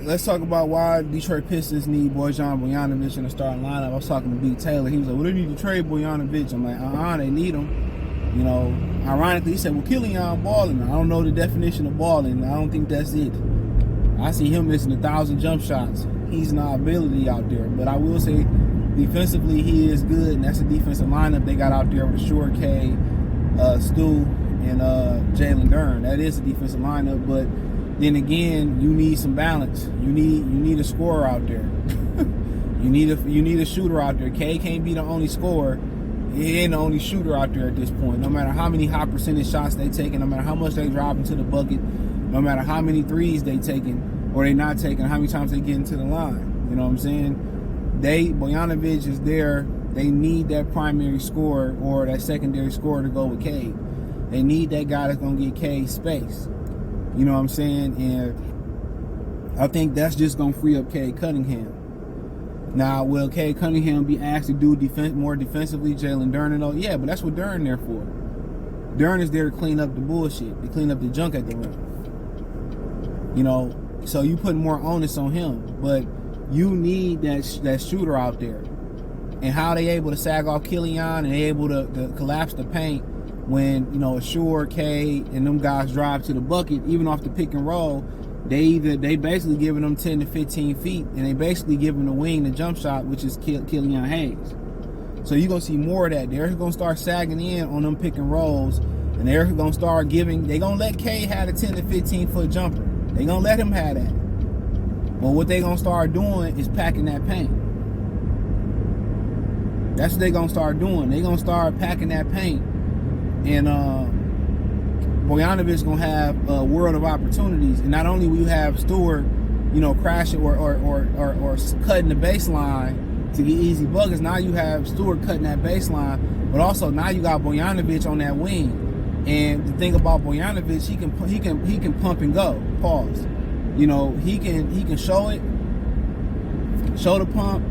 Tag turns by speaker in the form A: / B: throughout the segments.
A: let's talk about why Detroit Pistons need Bogdanovic in the starting lineup. I was talking to B. Taylor. He was like, well, they need to trade Bogdanovic. I'm like, they need him. You know, ironically, he said, well, Killian balling. I don't know the definition of balling. I don't think that's it. I see him missing 1,000 jump shots. He's not ability out there. But I will say, defensively, he is good, and that's a defensive lineup they got out there with Short K, Stu, and Jalen Duren. That is a defensive lineup, but then again, you need some balance. You need a scorer out there. you need a shooter out there. K can't be the only scorer. He ain't the only shooter out there at this point. No matter how many high percentage shots they taking, no matter how much they drive into the bucket, no matter how many threes they taking or they not taking, how many times they get into the line. You know what I'm saying? Bogdanovic is there. They need that primary scorer or that secondary scorer to go with K. They need that guy that's gonna get K space. You know what I'm saying? And I think that's just gonna free up Cade Cunningham. Now, will Cade Cunningham be asked to do more defensively, Jalen Duren? Oh, yeah, but that's what Duren there for. Duren is there to clean up the bullshit, to clean up the junk at the rim. You know, so you put more onus on him, but you need that shooter out there. And how they able to sag off Killian and they able to collapse the paint when, you know, Ashur, K, and them guys drive to the bucket, even off the pick and roll, they basically giving them 10 to 15 feet, and they basically giving the wing the jump shot, which is Killian Hayes. So you're going to see more of that. They're going to start sagging in on them pick and rolls, and they're going to start giving, they're going to let K have a 10 to 15 foot jumper. They're going to let him have that. But what they're going to start doing is packing that paint. That's what they're going to start doing. They're going to start packing that paint. And Bogdanovic is going to have a world of opportunities. And not only will you have Stewart, you know, crashing or cutting the baseline to get easy buckets, now you have Stewart cutting that baseline, but also now you got Bogdanovic on that wing. And the thing about Bogdanovic, he can pump and go. Pause. You know, he can show the pump,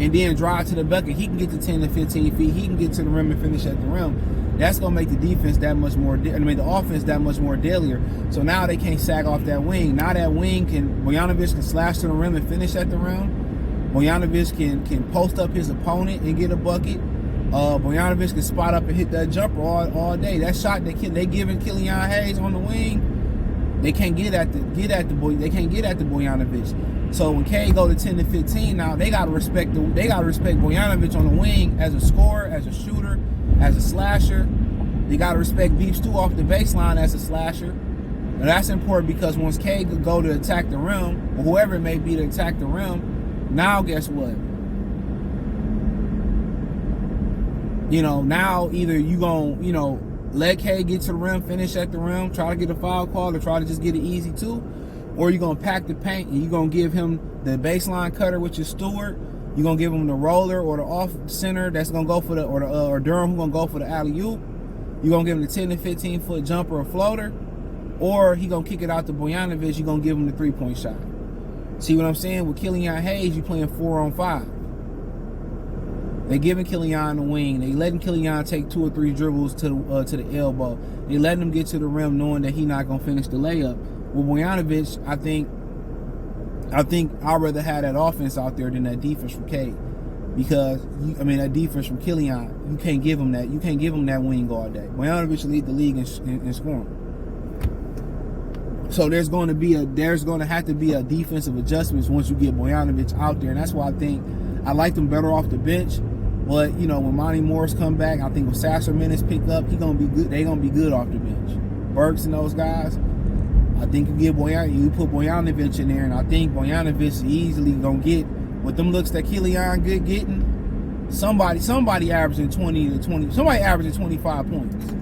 A: and then drive to the bucket. He can get to 10 to 15 feet. He can get to the rim and finish at the rim. That's going to make the defense that much more, the offense that much more deadlier. So now they can't sag off that wing. Now that wing Bogdanovic can slash to the rim and finish at the rim. Bogdanovic can post up his opponent and get a bucket. Bogdanovic can spot up and hit that jumper all day. That shot they giving Killian Hayes on the wing, they can't get at the Bogdanovic. So when K go to 10 to 15, now they gotta respect Bogdanovic on the wing as a scorer, as a shooter, as a slasher. They gotta respect Beef Stew off the baseline as a slasher. And that's important because once K could go to attack the rim, or whoever it may be to attack the rim, now guess what? You know, now either you gonna, you know, let K get to the rim, finish at the rim, try to get a foul call, or try to just get it easy too, or you're gonna pack the paint and you're gonna give him the baseline cutter, which is Stewart. You're gonna give him the roller or the off center that's gonna go for the or Durham who's gonna go for the alley-oop. You're gonna give him the 10 to 15 foot jumper or floater, or he gonna kick it out to Bogdanovic. You're gonna give him the 3-point shot. See what I'm saying? With Killian Hayes, you playing 4-on-5. They giving Killian the wing. They letting Killian take 2 or 3 dribbles to the elbow. They letting him get to the rim, knowing that he's not gonna finish the layup. With Bogdanovic, I think I'd rather have that offense out there than that defense from K, because that defense from Killian, you can't give him that. You can't give him that wing all day. Bogdanovic lead the league in scoring. So there's going to have to be a defensive adjustments once you get Bogdanovic out there, and that's why I think I like them better off the bench. But you know, when Monty Morris come back, I think when Sasser minutes pick up, he gonna be good. They gonna be good off the bench. Burks and those guys. I think you put Bogdanovic in there, and I think Bogdanovic is easily gonna get with them looks that Killian good getting. Somebody averaging 20 to 20. Somebody averaging 25 points.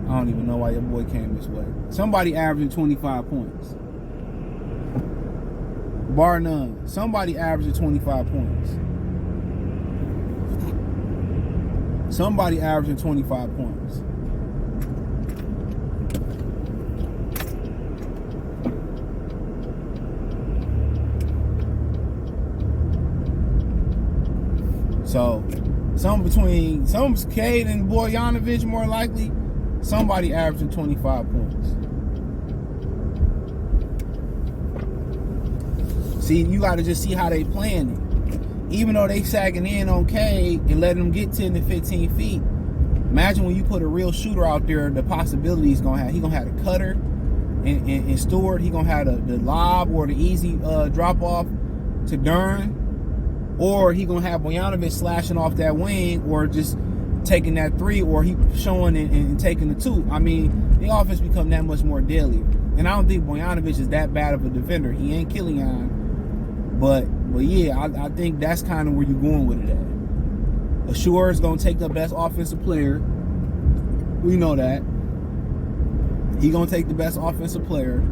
A: I don't even know why your boy came this way. Somebody averaging 25 points. Bar none. Somebody averaging 25 points. Somebody averaging 25 points. So, between Cade and Bogdanovic, more likely, somebody averaging 25 points. See, you got to just see how they playing it. Even though they sagging in on Cade and letting them get 10 to 15 feet, imagine when you put a real shooter out there, the possibilities he's going to have. He's going to have the cutter and Stewart. He's going to have the lob or the easy drop off to Duren. Or he's going to have Bogdanovic slashing off that wing or just taking that three, or he showing and taking the two. I mean, the offense become that much more deadly. And I don't think Bogdanovic is that bad of a defender. He ain't Killian. But yeah, I think that's kind of where you're going with it at. Ashur is going to take the best offensive player. We know that. He's going to take the best offensive player.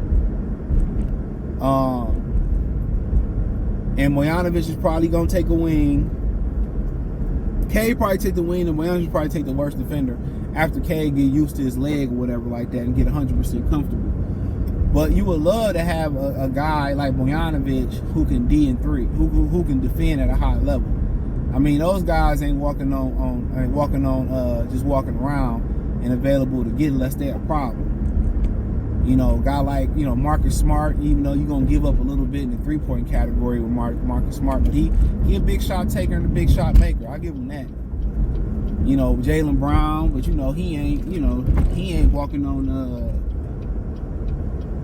A: And Bogdanovic is probably going to take a wing. Cade probably take the wing, and Bogdanovic probably take the worst defender after Cade get used to his leg or whatever like that and get 100% comfortable. But you would love to have a guy like Bogdanovic who can D and 3, who can defend at a high level. I mean, those guys ain't walking on just walking around and available to get unless they're a problem. You know, a guy like, you know, Marcus Smart, even though you're going to give up a little bit in the three-point category with Marcus Smart, but he a big shot taker and a big shot maker. I'll give him that. You know, Jaylen Brown, but, you know, he ain't walking on,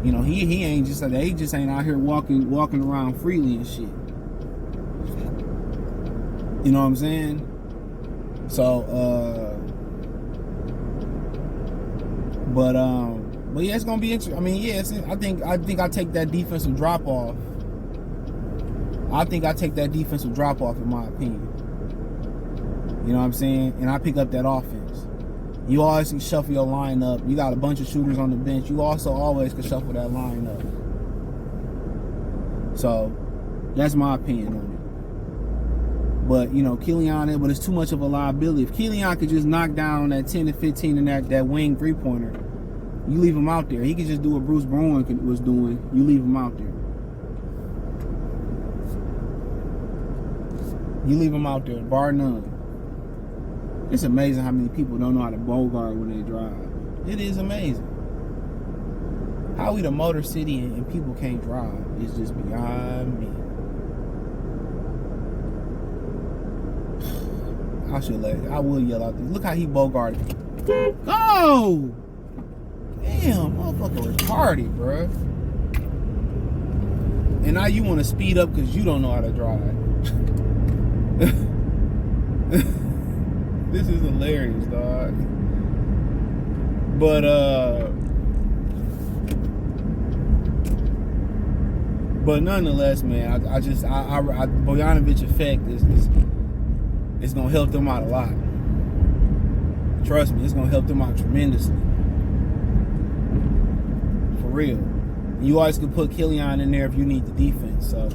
A: you know, he ain't just, they just ain't out here walking around freely and shit. You know what I'm saying? So, but yeah, it's gonna be interesting. I mean, yeah, I think I take that defensive drop off. I think I take that defensive drop off, in my opinion. You know what I'm saying? And I pick up that offense. You always can shuffle your lineup. You got a bunch of shooters on the bench. You also always can shuffle that lineup. So that's my opinion on it. But you know, Killian, but it's too much of a liability. If Killian could just knock down that 10 to 15 in that wing three-pointer, you leave him out there. He could just do what Bruce Bowen was doing. You leave him out there. You leave him out there, bar none. It's amazing how many people don't know how to bogart when they drive. It is amazing. How we the Motor City and people can't drive is just beyond me. I will yell out this. Look how he bogarted. Go! Damn, motherfucker retarded, bruh. And now you want to speed up because you don't know how to drive. This is hilarious, dog. But nonetheless, man, I Bogdanovic effect is gonna help them out a lot. Trust me, it's gonna help them out tremendously. For real. You always can put Killian in there if you need the defense. So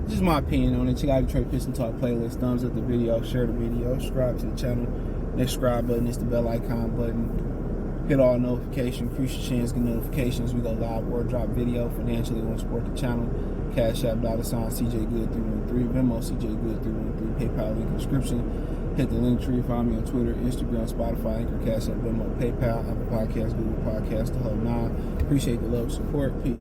A: this is my opinion on it. Check out the Detroit Pistons Talk playlist. Thumbs up the video, share the video, subscribe to the channel. Next subscribe button is the bell icon button. Hit all notifications, increase your chance, get notifications. We go live or drop video. Financially, want to support the channel. Cash App, $CJGood313, Venmo, CJGood313, PayPal link in the description. Hit the link tree, find me on Twitter, Instagram, Spotify, Anchor, Cash App, Venmo, PayPal, Apple Podcasts, Google Podcasts, the whole nine. Appreciate the love and support. Peace.